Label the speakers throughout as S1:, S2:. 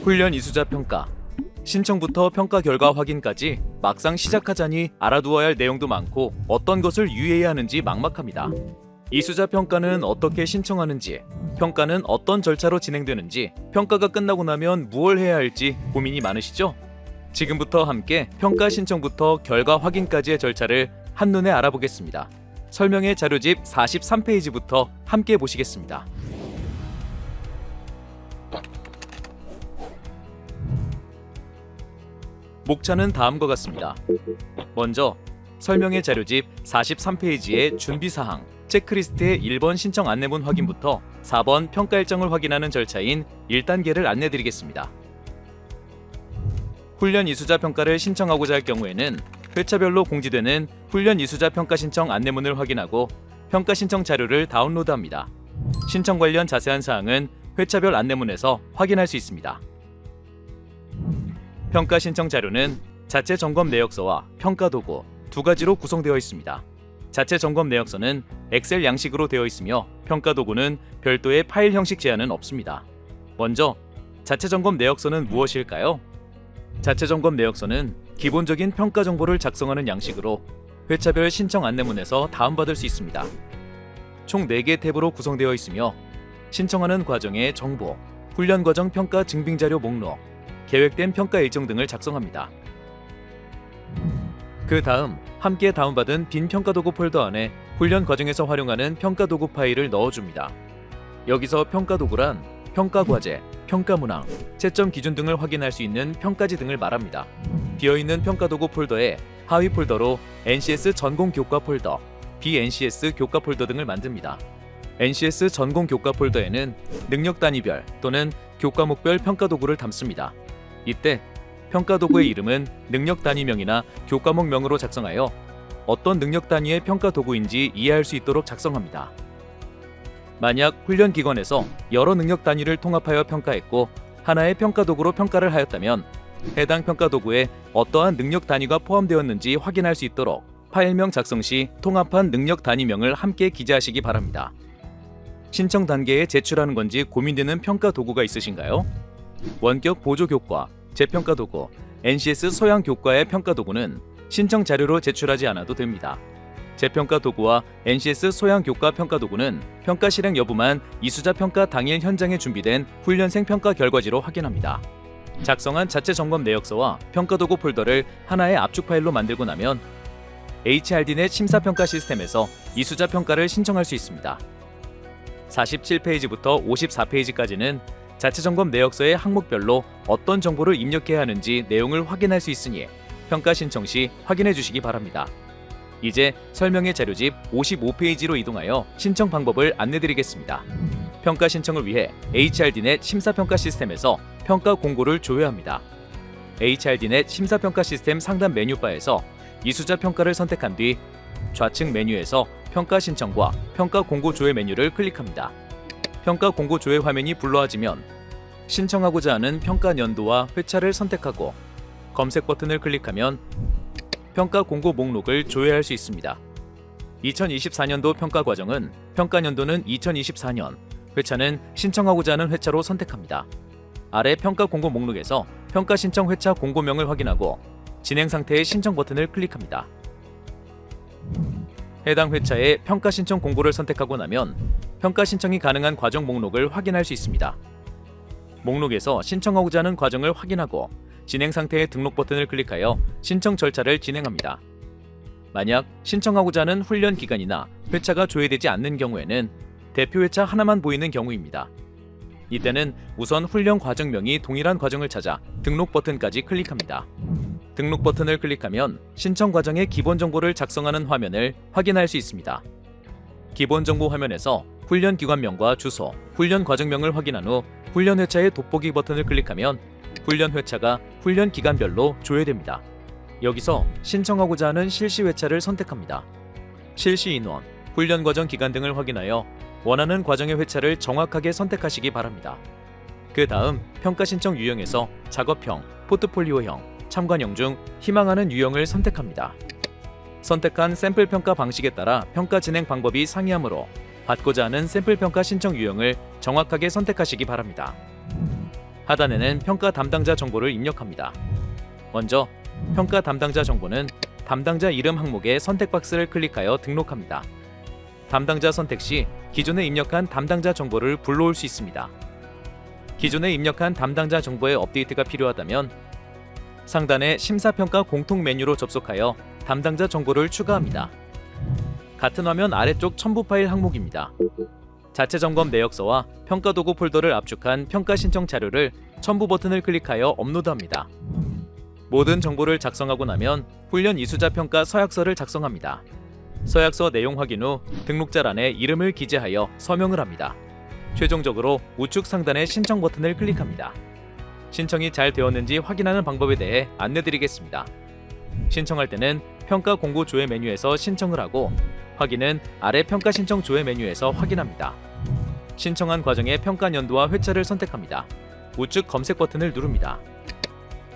S1: 훈련 이수자 평가. 신청부터 평가 결과 확인까지 막상 시작하자니 알아두어야 할 내용도 많고 어떤 것을 유의해야 하는지 막막합니다. 이수자 평가는 어떻게 신청하는지, 평가는 어떤 절차로 진행되는지, 평가가 끝나고 나면 무엇을 해야 할지 고민이 많으시죠? 지금부터 함께 평가 신청부터 결과 확인까지의 절차를 한눈에 알아보겠습니다. 설명의 자료집 43페이지부터 함께 보시겠습니다. 목차는 다음과 같습니다. 먼저 설명의 자료집 43페이지의 준비사항, 체크리스트의 1번 신청 안내문 확인부터 4번 평가 일정을 확인하는 절차인 1단계를 안내드리겠습니다. 훈련 이수자 평가를 신청하고자 할 경우에는 회차별로 공지되는 훈련 이수자 평가 신청 안내문을 확인하고 평가 신청 자료를 다운로드합니다. 신청 관련 자세한 사항은 회차별 안내문에서 확인할 수 있습니다. 평가 신청 자료는 자체 점검 내역서와 평가 도구 두 가지로 구성되어 있습니다. 자체 점검 내역서는 엑셀 양식으로 되어 있으며 평가 도구는 별도의 파일 형식 제한은 없습니다. 먼저 자체 점검 내역서는 무엇일까요? 자체 점검 내역서는 기본적인 평가 정보를 작성하는 양식으로 회차별 신청 안내문에서 다운받을 수 있습니다. 총 4개 탭으로 구성되어 있으며 신청하는 과정의 정보, 훈련 과정 평가 증빙 자료 목록, 계획된 평가 일정 등을 작성합니다. 그 다음 함께 다운받은 빈 평가 도구 폴더 안에 훈련 과정에서 활용하는 평가 도구 파일을 넣어줍니다. 여기서 평가 도구란 평가 과제, 평가 문항, 채점 기준 등을 확인할 수 있는 평가지 등을 말합니다. 비어있는 평가 도구 폴더에 하위 폴더로 NCS 전공 교과 폴더, BNCS 교과 폴더 등을 만듭니다. NCS 전공 교과 폴더에는 능력 단위별 또는 교과목별 평가 도구를 담습니다. 이때 평가 도구의 이름은 능력 단위명이나 교과목명으로 작성하여 어떤 능력 단위의 평가 도구인지 이해할 수 있도록 작성합니다. 만약 훈련 기관에서 여러 능력 단위를 통합하여 평가했고 하나의 평가 도구로 평가를 하였다면 해당 평가 도구에 어떠한 능력 단위가 포함되었는지 확인할 수 있도록 파일명 작성 시 통합한 능력 단위명을 함께 기재하시기 바랍니다. 신청 단계에 제출하는 건지 고민되는 평가 도구가 있으신가요? 원격 보조 교과, 재평가 도구, NCS 소양 교과의 평가 도구는 신청 자료로 제출하지 않아도 됩니다. 재평가 도구와 NCS 소양 교과 평가 도구는 평가 실행 여부만 이수자 평가 당일 현장에 준비된 훈련생 평가 결과지로 확인합니다. 작성한 자체 점검 내역서와 평가 도구 폴더를 하나의 압축 파일로 만들고 나면 HRDnet 심사평가 시스템에서 이수자 평가를 신청할 수 있습니다. 47페이지부터 54페이지까지는 자체 점검 내역서의 항목별로 어떤 정보를 입력해야 하는지 내용을 확인할 수 있으니 평가 신청 시 확인해 주시기 바랍니다. 이제 설명의 자료집 55페이지로 이동하여 신청 방법을 안내드리겠습니다. 평가 신청을 위해 HRDnet 심사평가 시스템에서 평가 공고를 조회합니다. HRDnet 심사평가 시스템 상단 메뉴바에서 이수자 평가를 선택한 뒤 좌측 메뉴에서 평가 신청과 평가 공고 조회 메뉴를 클릭합니다. 평가 공고 조회 화면이 불러와지면 신청하고자 하는 평가 연도와 회차를 선택하고 검색 버튼을 클릭하면 평가 공고 목록을 조회할 수 있습니다. 2024년도 평가 과정은 평가 연도는 2024년, 회차는 신청하고자 하는 회차로 선택합니다. 아래 평가 공고 목록에서 평가 신청 회차 공고명을 확인하고 진행 상태의 신청 버튼을 클릭합니다. 해당 회차의 평가 신청 공고를 선택하고 나면 평가 신청이 가능한 과정 목록을 확인할 수 있습니다. 목록에서 신청하고자 하는 과정을 확인하고 진행 상태의 등록 버튼을 클릭하여 신청 절차를 진행합니다. 만약 신청하고자 하는 훈련 기간이나 회차가 조회되지 않는 경우에는 대표 회차 하나만 보이는 경우입니다. 이때는 우선 훈련 과정명이 동일한 과정을 찾아 등록 버튼까지 클릭합니다. 등록 버튼을 클릭하면 신청 과정의 기본 정보를 작성하는 화면을 확인할 수 있습니다. 기본 정보 화면에서 훈련 기관명과 주소, 훈련 과정명을 확인한 후 훈련 회차의 돋보기 버튼을 클릭하면 훈련 회차가 훈련 기간별로 조회됩니다. 여기서 신청하고자 하는 실시 회차를 선택합니다. 실시 인원, 훈련 과정 기간 등을 확인하여 원하는 과정의 회차를 정확하게 선택하시기 바랍니다. 그 다음 평가 신청 유형에서 작업형, 포트폴리오형, 참관형 중 희망하는 유형을 선택합니다. 선택한 샘플 평가 방식에 따라 평가 진행 방법이 상이하므로 받고자 하는 샘플 평가 신청 유형을 정확하게 선택하시기 바랍니다. 하단에는 평가 담당자 정보를 입력합니다. 먼저 평가 담당자 정보는 담당자 이름 항목의 선택 박스를 클릭하여 등록합니다. 담당자 선택 시 기존에 입력한 담당자 정보를 불러올 수 있습니다. 기존에 입력한 담당자 정보의 업데이트가 필요하다면 상단의 심사평가 공통 메뉴로 접속하여 담당자 정보를 추가합니다. 같은 화면 아래쪽 첨부 파일 항목입니다. 자체 점검 내역서와 평가 도구 폴더를 압축한 평가 신청 자료를 첨부 버튼을 클릭하여 업로드합니다. 모든 정보를 작성하고 나면 훈련 이수자 평가 서약서를 작성합니다. 서약서 내용 확인 후 등록자란에 이름을 기재하여 서명을 합니다. 최종적으로 우측 상단의 신청 버튼을 클릭합니다. 신청이 잘 되었는지 확인하는 방법에 대해 안내드리겠습니다. 신청할 때는 평가 공고 조회 메뉴에서 신청을 하고 확인은 아래 평가 신청 조회 메뉴에서 확인합니다. 신청한 과정의 평가 연도와 회차를 선택합니다. 우측 검색 버튼을 누릅니다.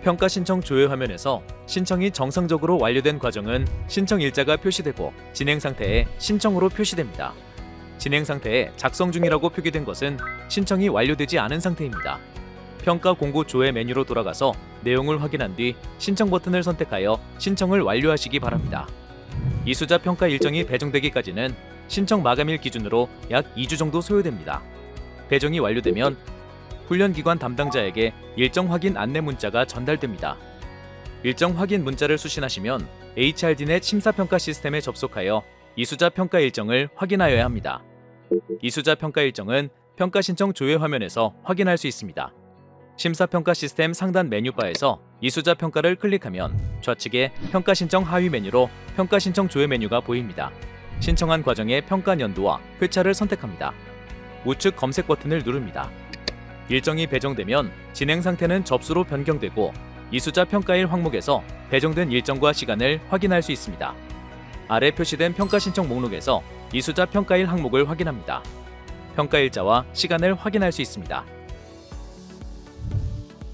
S1: 평가 신청 조회 화면에서 신청이 정상적으로 완료된 과정은 신청 일자가 표시되고 진행 상태에 신청으로 표시됩니다. 진행 상태에 작성 중이라고 표기된 것은 신청이 완료되지 않은 상태입니다. 평가 공고 조회 메뉴로 돌아가서 내용을 확인한 뒤 신청 버튼을 선택하여 신청을 완료하시기 바랍니다. 이수자 평가 일정이 배정되기까지는 신청 마감일 기준으로 약 2주 정도 소요됩니다. 배정이 완료되면 훈련기관 담당자에게 일정 확인 안내 문자가 전달됩니다. 일정 확인 문자를 수신하시면 HRDnet 심사평가 시스템에 접속하여 이수자 평가 일정을 확인하여야 합니다. 이수자 평가 일정은 평가 신청 조회 화면에서 확인할 수 있습니다. 심사평가 시스템 상단 메뉴바에서 이수자 평가를 클릭하면 좌측에 평가 신청 하위 메뉴로 평가 신청 조회 메뉴가 보입니다. 신청한 과정의 평가 연도와 회차를 선택합니다. 우측 검색 버튼을 누릅니다. 일정이 배정되면 진행 상태는 접수로 변경되고 이수자 평가일 항목에서 배정된 일정과 시간을 확인할 수 있습니다. 아래 표시된 평가 신청 목록에서 이수자 평가일 항목을 확인합니다. 평가일자와 시간을 확인할 수 있습니다.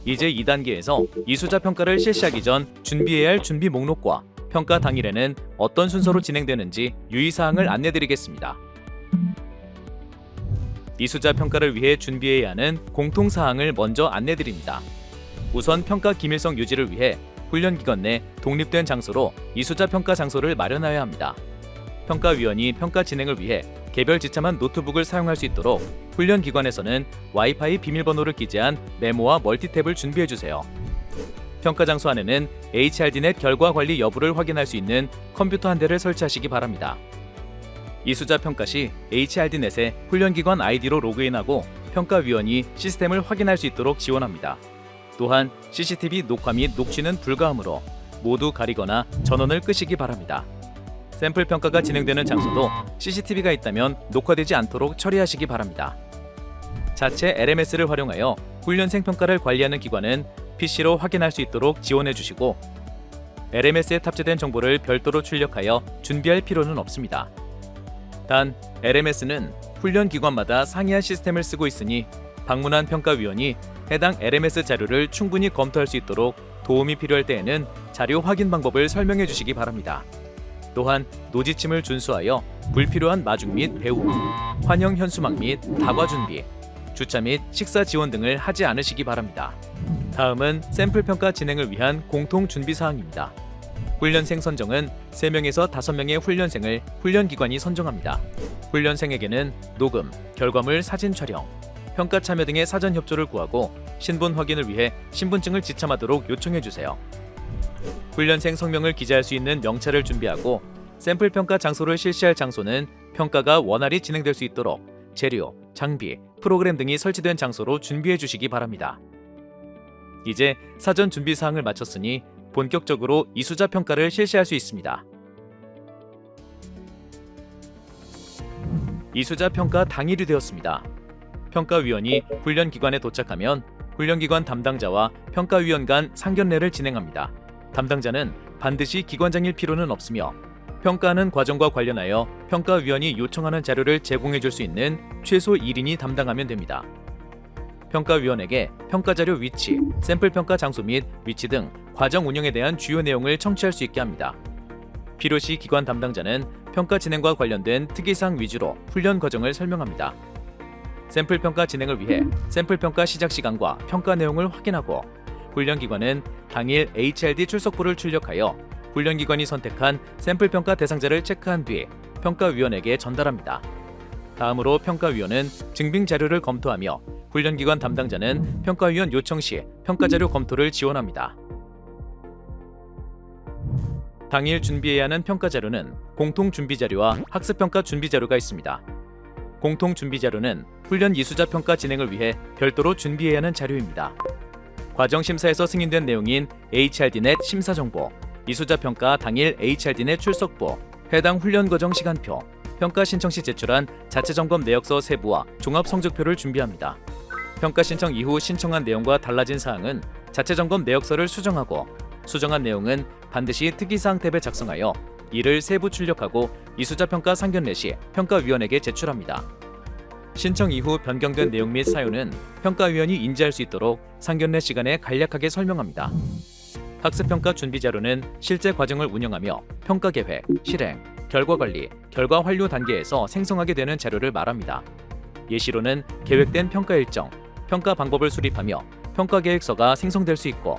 S1: 이제 2단계에서 이수자 평가를 실시하기 전 준비해야 할 준비 목록과 평가 당일에는 어떤 순서로 진행되는지 유의사항을 안내드리겠습니다. 이수자 평가를 위해 준비해야 하는 공통사항을 먼저 안내드립니다. 우선 평가 기밀성 유지를 위해 훈련기관 내 독립된 장소로 이수자 평가 장소를 마련하여야 합니다. 평가위원이 평가 진행을 위해 개별 지참한 노트북을 사용할 수 있도록 훈련기관에서는 와이파이 비밀번호를 기재한 메모와 멀티탭을 준비해주세요. 평가 장소 안에는 HRDnet 결과 관리 여부를 확인할 수 있는 컴퓨터 한 대를 설치하시기 바랍니다. 이수자 평가 시 HRD넷에 훈련기관 아이디로 로그인하고 평가위원이 시스템을 확인할 수 있도록 지원합니다. 또한 CCTV 녹화 및 녹취는 불가하므로 모두 가리거나 전원을 끄시기 바랍니다. 샘플 평가가 진행되는 장소도 CCTV가 있다면 녹화되지 않도록 처리하시기 바랍니다. 자체 LMS를 활용하여 훈련생 평가를 관리하는 기관은 PC로 확인할 수 있도록 지원해 주시고 LMS에 탑재된 정보를 별도로 출력하여 준비할 필요는 없습니다. 단, LMS는 훈련 기관마다 상이한 시스템을 쓰고 있으니 방문한 평가위원이 해당 LMS 자료를 충분히 검토할 수 있도록 도움이 필요할 때에는 자료 확인 방법을 설명해 주시기 바랍니다. 또한 노지침을 준수하여 불필요한 마중 및 배우, 환영 현수막 및 다과 준비, 주차 및 식사 지원 등을 하지 않으시기 바랍니다. 다음은 샘플 평가 진행을 위한 공통 준비 사항입니다. 훈련생 선정은 3명에서 5명의 훈련생을 훈련기관이 선정합니다. 훈련생에게는 녹음, 결과물 사진 촬영, 평가 참여 등의 사전 협조를 구하고 신분 확인을 위해 신분증을 지참하도록 요청해주세요. 훈련생 성명을 기재할 수 있는 명찰을 준비하고 샘플 평가 장소를 실시할 장소는 평가가 원활히 진행될 수 있도록 재료, 장비, 프로그램 등이 설치된 장소로 준비해 주시기 바랍니다. 이제 사전 준비 사항을 마쳤으니 본격적으로 이수자 평가를 실시할 수 있습니다. 이수자 평가 당일이 되었습니다. 평가위원이 훈련기관에 도착하면 훈련기관 담당자와 평가위원 간 상견례를 진행합니다. 담당자는 반드시 기관장일 필요는 없으며 평가하는 과정과 관련하여 평가위원이 요청하는 자료를 제공해 줄 수 있는 최소 1인이 담당하면 됩니다. 평가위원에게 평가자료 위치, 샘플 평가 장소 및 위치 등 과정 운영에 대한 주요 내용을 청취할 수 있게 합니다. 필요시 기관 담당자는 평가 진행과 관련된 특이사항 위주로 훈련 과정을 설명합니다. 샘플 평가 진행을 위해 샘플 평가 시작 시간과 평가 내용을 확인하고 훈련기관은 당일 HRD 출석부를 출력하여 훈련기관이 선택한 샘플 평가 대상자를 체크한 뒤 평가위원에게 전달합니다. 다음으로 평가위원은 증빙 자료를 검토하며 훈련기관 담당자는 평가위원 요청 시 평가자료 검토를 지원합니다. 당일 준비해야 하는 평가자료는 공통준비자료와 학습평가 준비자료가 있습니다. 공통준비자료는 훈련 이수자 평가 진행을 위해 별도로 준비해야 하는 자료입니다. 과정심사에서 승인된 내용인 HRD넷 심사정보, 이수자 평가 당일 HRD넷 출석부, 해당 훈련 과정 시간표, 평가 신청 시 제출한 자체점검 내역서 세부와 종합성적표를 준비합니다. 평가 신청 이후 신청한 내용과 달라진 사항은 자체점검 내역서를 수정하고 수정한 내용은 반드시 특이사항 탭에 작성하여 이를 세부 출력하고 이수자 평가 상견례 시 평가위원에게 제출합니다. 신청 이후 변경된 내용 및 사유는 평가위원이 인지할 수 있도록 상견례 시간에 간략하게 설명합니다. 학습평가 준비자료는 실제 과정을 운영하며 평가계획, 실행, 결과관리, 결과 완료 단계에서 생성하게 되는 자료를 말합니다. 예시로는 계획된 평가 일정, 평가 방법을 수립하며 평가계획서가 생성될 수 있고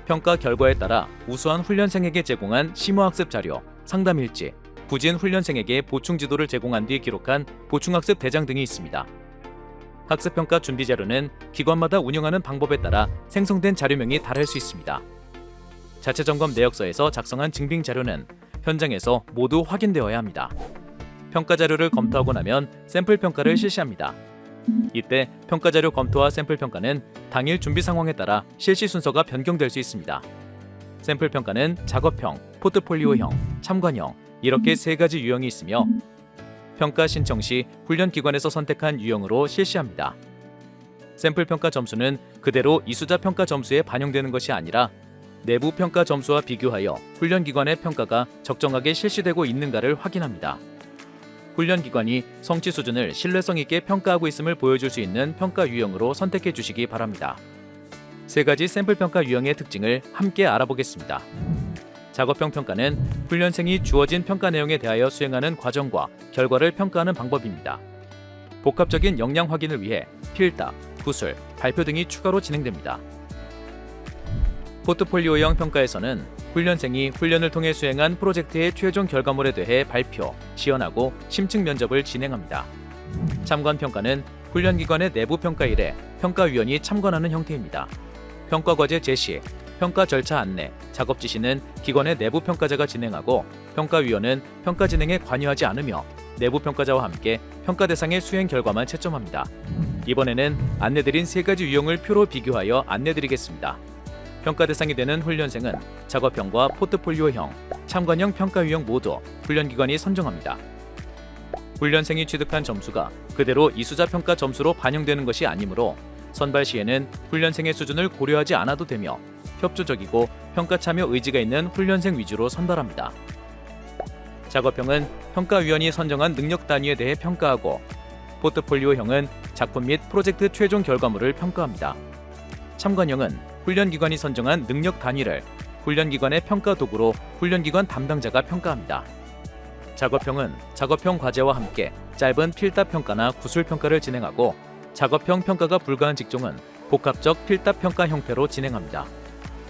S1: 평가 결과에 따라 우수한 훈련생에게 제공한 심화학습 자료, 상담일지, 부진 훈련생에게 보충 지도를 제공한 뒤 기록한 보충학습 대장 등이 있습니다. 학습평가 준비자료는 기관마다 운영하는 방법에 따라 생성된 자료명이 다를 수 있습니다. 자체점검 내역서에서 작성한 증빙자료는 현장에서 모두 확인되어야 합니다. 평가 자료를 검토하고 나면 샘플 평가를 실시합니다. 이때 평가자료 검토와 샘플 평가는 당일 준비 상황에 따라 실시 순서가 변경될 수 있습니다. 샘플 평가는 작업형, 포트폴리오형, 참관형 이렇게 세 가지 유형이 있으며 평가 신청 시 훈련기관에서 선택한 유형으로 실시합니다. 샘플 평가 점수는 그대로 이수자 평가 점수에 반영되는 것이 아니라 내부 평가 점수와 비교하여 훈련기관의 평가가 적정하게 실시되고 있는가를 확인합니다. 훈련기관이 성취 수준을 신뢰성 있게 평가하고 있음을 보여줄 수 있는 평가 유형으로 선택해 주시기 바랍니다. 세 가지 샘플 평가 유형의 특징을 함께 알아보겠습니다. 작업형 평가는 훈련생이 주어진 평가 내용에 대하여 수행하는 과정과 결과를 평가하는 방법입니다. 복합적인 역량 확인을 위해 필답, 구술, 발표 등이 추가로 진행됩니다. 포트폴리오형 평가에서는 훈련생이 훈련을 통해 수행한 프로젝트의 최종 결과물에 대해 발표, 지원하고 심층 면접을 진행합니다. 참관 평가는 훈련기관의 내부 평가일에 평가위원이 참관하는 형태입니다. 평가과제 제시, 평가 절차 안내, 작업 지시는 기관의 내부 평가자가 진행하고 평가위원은 평가 진행에 관여하지 않으며 내부 평가자와 함께 평가 대상의 수행 결과만 채점합니다. 이번에는 안내드린 세 가지 유형을 표로 비교하여 안내드리겠습니다. 평가 대상이 되는 훈련생은 작업형과 포트폴리오형, 참관형 평가 유형 모두 훈련기관이 선정합니다. 훈련생이 취득한 점수가 그대로 이수자 평가 점수로 반영되는 것이 아니므로 선발 시에는 훈련생의 수준을 고려하지 않아도 되며 협조적이고 평가 참여 의지가 있는 훈련생 위주로 선발합니다. 작업형은 평가위원이 선정한 능력 단위에 대해 평가하고 포트폴리오형은 작품 및 프로젝트 최종 결과물을 평가합니다. 참관형은 훈련기관이 선정한 능력 단위를 훈련기관의 평가 도구로 훈련기관 담당자가 평가합니다. 작업형은 작업형 과제와 함께 짧은 필답 평가나 구술 평가를 진행하고 작업형 평가가 불가한 직종은 복합적 필답 평가 형태로 진행합니다.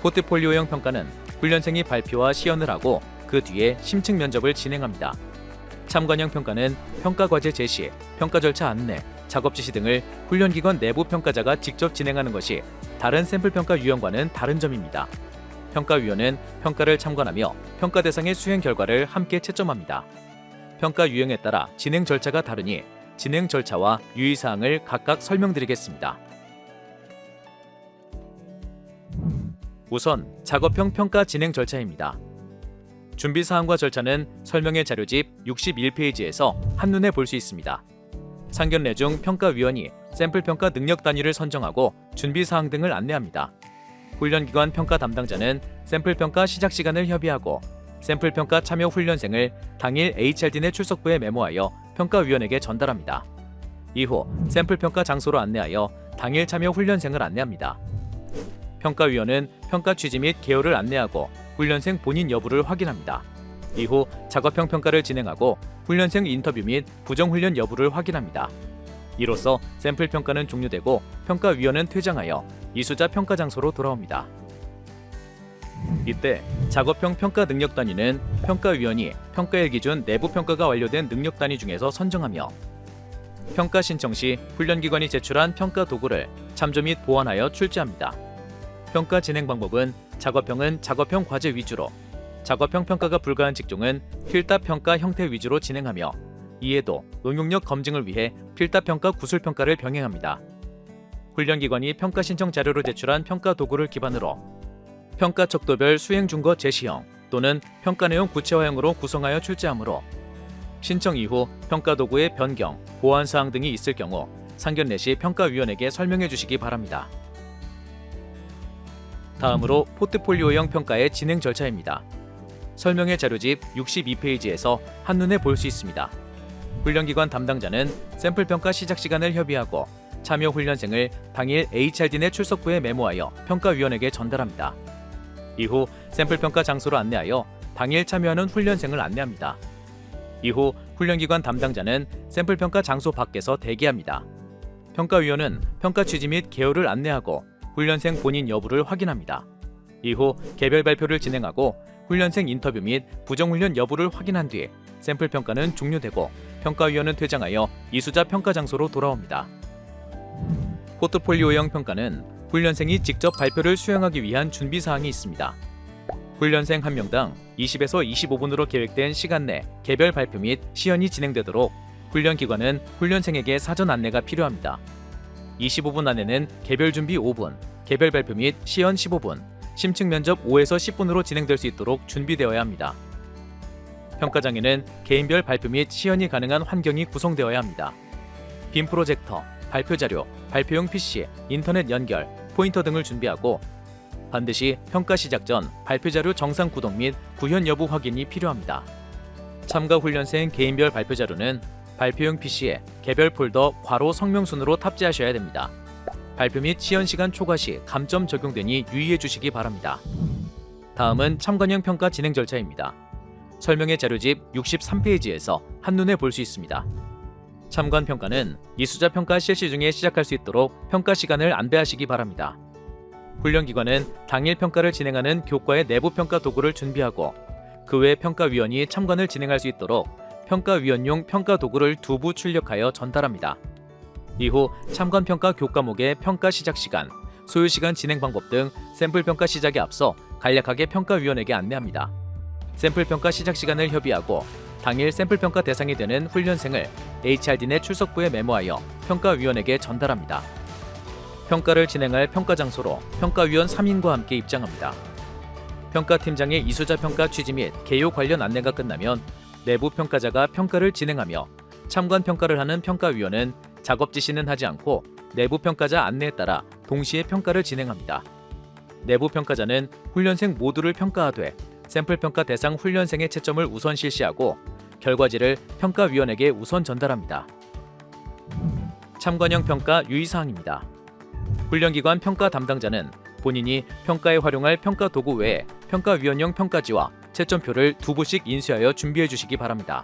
S1: 포트폴리오형 평가는 훈련생이 발표와 시연을 하고 그 뒤에 심층 면접을 진행합니다. 참관형 평가는 평가 과제 제시, 평가 절차 안내, 작업 지시 등을 훈련기관 내부 평가자가 직접 진행하는 것이 다른 샘플 평가 유형과는 다른 점입니다. 평가위원은 평가를 참관하며 평가 대상의 수행 결과를 함께 채점합니다. 평가 유형에 따라 진행 절차가 다르니 진행 절차와 유의사항을 각각 설명드리겠습니다. 우선 작업형 평가 진행 절차입니다. 준비사항과 절차는 설명의 자료집 61페이지에서 한눈에 볼 수 있습니다. 상견례 중 평가위원이 샘플 평가 능력 단위를 선정하고 준비사항 등을 안내합니다. 훈련기관 평가 담당자는 샘플 평가 시작 시간을 협의하고 샘플 평가 참여 훈련생을 당일 HRD넷 출석부에 메모하여 평가위원에게 전달합니다. 이후 샘플 평가 장소로 안내하여 당일 참여 훈련생을 안내합니다. 평가위원은 평가 취지 및 개요를 안내하고 훈련생 본인 여부를 확인합니다. 이후 작업형 평가를 진행하고 훈련생 인터뷰 및 부정훈련 여부를 확인합니다. 이로써 샘플 평가는 종료되고 평가위원은 퇴장하여 이수자 평가 장소로 돌아옵니다. 이때 작업형 평가 능력 단위는 평가위원이 평가일 기준 내부 평가가 완료된 능력 단위 중에서 선정하며 평가 신청 시 훈련기관이 제출한 평가 도구를 참조 및 보완하여 출제합니다. 평가 진행 방법은 작업형은 작업형 과제 위주로, 작업형 평가가 불가한 직종은 필답 평가 형태 위주로 진행하며 이에도 응용력 검증을 위해 필답 평가 구술 평가를 병행합니다. 훈련기관이 평가 신청 자료로 제출한 평가 도구를 기반으로 평가 척도별 수행 준거 제시형 또는 평가 내용 구체화형으로 구성하여 출제하므로 신청 이후 평가 도구의 변경, 보완 사항 등이 있을 경우 상견례 시 평가위원에게 설명해 주시기 바랍니다. 다음으로 포트폴리오형 평가의 진행 절차입니다. 설명의 자료집 62페이지에서 한눈에 볼 수 있습니다. 훈련기관 담당자는 샘플 평가 시작 시간을 협의하고 참여 훈련생을 당일 HRD 내 출석부에 메모하여 평가위원에게 전달합니다. 이후 샘플 평가 장소로 안내하여 당일 참여하는 훈련생을 안내합니다. 이후 훈련기관 담당자는 샘플 평가 장소 밖에서 대기합니다. 평가위원은 평가 취지 및 개요를 안내하고 훈련생 본인 여부를 확인합니다. 이후 개별 발표를 진행하고 훈련생 인터뷰 및 부정훈련 여부를 확인한 뒤 샘플 평가는 종료되고 평가위원은 퇴장하여 이수자 평가 장소로 돌아옵니다. 포트폴리오형 평가는 훈련생이 직접 발표를 수행하기 위한 준비 사항이 있습니다. 훈련생 1명당 20에서 25분으로 계획된 시간 내 개별 발표 및 시연이 진행되도록 훈련기관은 훈련생에게 사전 안내가 필요합니다. 25분 안에는 개별 준비 5분, 개별 발표 및 시연 15분, 심층 면접 5에서 10분으로 진행될 수 있도록 준비되어야 합니다. 평가장에는 개인별 발표 및 시연이 가능한 환경이 구성되어야 합니다. 빔 프로젝터, 발표 자료, 발표용 PC, 인터넷 연결, 포인터 등을 준비하고 반드시 평가 시작 전 발표 자료 정상 구독 및 구현 여부 확인이 필요합니다. 참가 훈련생 개인별 발표 자료는 발표용 PC에 개별 폴더 괄호 성명순으로 탑재하셔야 됩니다. 발표 및 시연 시간 초과 시 감점 적용되니 유의해 주시기 바랍니다. 다음은 참관형 평가 진행 절차입니다. 설명의 자료집 63페이지에서 한눈에 볼 수 있습니다. 참관 평가는 이수자 평가 실시 중에 시작할 수 있도록 평가 시간을 안배하시기 바랍니다. 훈련기관은 당일 평가를 진행하는 교과의 내부 평가 도구를 준비하고 그 외 평가위원이 참관을 진행할 수 있도록 평가위원용 평가 도구를 2부 출력하여 전달합니다. 이후 참관 평가 교과목의 평가 시작 시간, 소요 시간 진행 방법 등 샘플 평가 시작에 앞서 간략하게 평가위원에게 안내합니다. 샘플 평가 시작 시간을 협의하고 당일 샘플 평가 대상이 되는 훈련생을 HRD 내 출석부에 메모하여 평가위원에게 전달합니다. 평가를 진행할 평가 장소로 평가위원 3인과 함께 입장합니다. 평가팀장의 이수자 평가 취지 및 개요 관련 안내가 끝나면 내부 평가자가 평가를 진행하며 참관 평가를 하는 평가위원은 작업 지시는 하지 않고 내부 평가자 안내에 따라 동시에 평가를 진행합니다. 내부 평가자는 훈련생 모두를 평가하되 샘플 평가 대상 훈련생의 채점을 우선 실시하고 결과지를 평가위원에게 우선 전달합니다. 참관형 평가 유의사항입니다. 훈련기관 평가 담당자는 본인이 평가에 활용할 평가 도구 외에 평가위원용 평가지와 채점표를 2부씩 인쇄하여 준비해 주시기 바랍니다.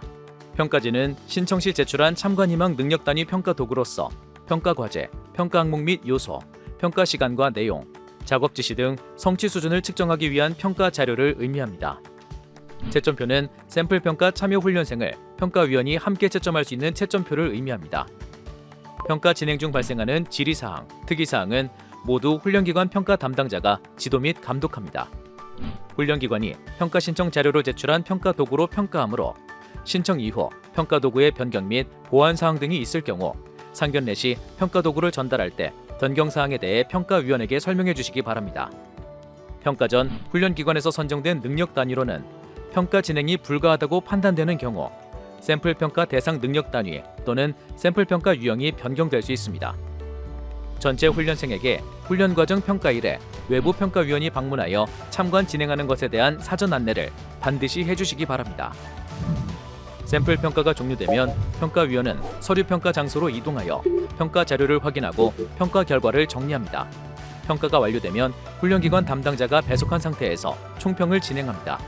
S1: 평가지는 신청 시 제출한 참관 희망 능력 단위 평가 도구로서 평가 과제, 평가 항목 및 요소, 평가 시간과 내용, 작업 지시 등 성취 수준을 측정하기 위한 평가 자료를 의미합니다. 채점표는 샘플 평가 참여 훈련생을 평가위원이 함께 채점할 수 있는 채점표를 의미합니다. 평가 진행 중 발생하는 질의사항, 특이사항은 모두 훈련기관 평가 담당자가 지도 및 감독합니다. 훈련기관이 평가 신청 자료로 제출한 평가 도구로 평가하므로 신청 이후 평가 도구의 변경 및 보완 사항 등이 있을 경우 상견례 시 평가 도구를 전달할 때 변경 사항에 대해 평가위원에게 설명해 주시기 바랍니다. 평가 전 훈련기관에서 선정된 능력 단위로는 평가 진행이 불가하다고 판단되는 경우 샘플 평가 대상 능력 단위 또는 샘플 평가 유형이 변경될 수 있습니다. 전체 훈련생에게 훈련 과정 평가일에 외부 평가위원이 방문하여 참관 진행하는 것에 대한 사전 안내를 반드시 해주시기 바랍니다. 샘플 평가가 종료되면 평가위원은 서류 평가 장소로 이동하여 평가 자료를 확인하고 평가 결과를 정리합니다. 평가가 완료되면 훈련기관 담당자가 배속한 상태에서 총평을 진행합니다.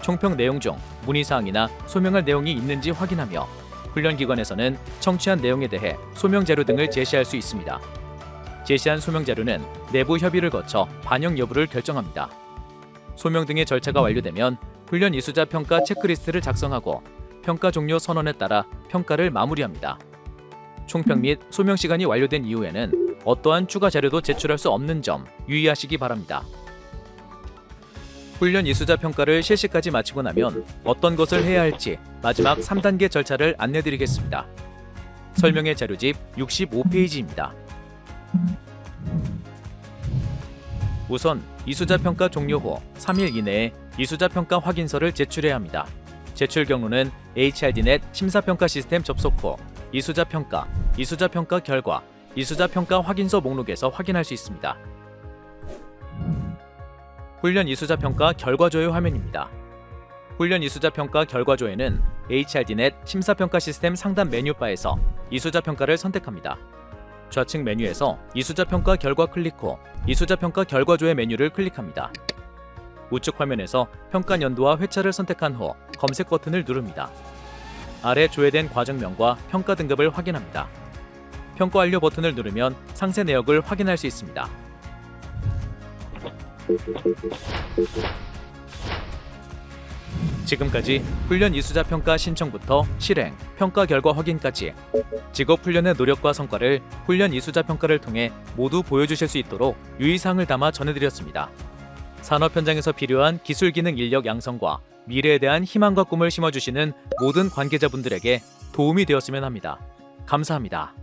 S1: 총평 내용 중 문의사항이나 소명할 내용이 있는지 확인하며 훈련 기관에서는 청취한 내용에 대해 소명 자료 등을 제시할 수 있습니다. 제시한 소명 자료는 내부 협의를 거쳐 반영 여부를 결정합니다. 소명 등의 절차가 완료되면 훈련 이수자 평가 체크리스트를 작성하고 평가 종료 선언에 따라 평가를 마무리합니다. 총평 및 소명 시간이 완료된 이후에는 어떠한 추가 자료도 제출할 수 없는 점 유의하시기 바랍니다. 훈련 이수자 평가를 실시까지 마치고 나면 어떤 것을 해야 할지 마지막 3단계 절차를 안내드리겠습니다. 설명의 자료집 65페이지입니다. 우선 이수자 평가 종료 후 3일 이내에 이수자 평가 확인서를 제출해야 합니다. 제출 경로는 HRDnet 심사평가 시스템 접속 후 이수자 평가 결과, 이수자 평가 확인서 목록에서 확인할 수 있습니다. 훈련 이수자 평가 결과조회 화면입니다. 훈련 이수자 평가 결과조회는 HRDnet 심사평가 시스템 상단 메뉴바에서 이수자 평가를 선택합니다. 좌측 메뉴에서 이수자 평가 결과 클릭 후 이수자 평가 결과조회 메뉴를 클릭합니다. 우측 화면에서 평가 연도와 회차를 선택한 후 검색 버튼을 누릅니다. 아래 조회된 과정명과 평가 등급을 확인합니다. 평가 완료 버튼을 누르면 상세 내역을 확인할 수 있습니다. 지금까지 훈련 이수자 평가 신청부터 실행, 평가 결과 확인까지 직업 훈련의 노력과 성과를 훈련 이수자 평가를 통해 모두 보여주실 수 있도록 유의사항을 담아 전해드렸습니다. 산업 현장에서 필요한 기술 기능 인력 양성과 미래에 대한 희망과 꿈을 심어주시는 모든 관계자분들에게 도움이 되었으면 합니다. 감사합니다.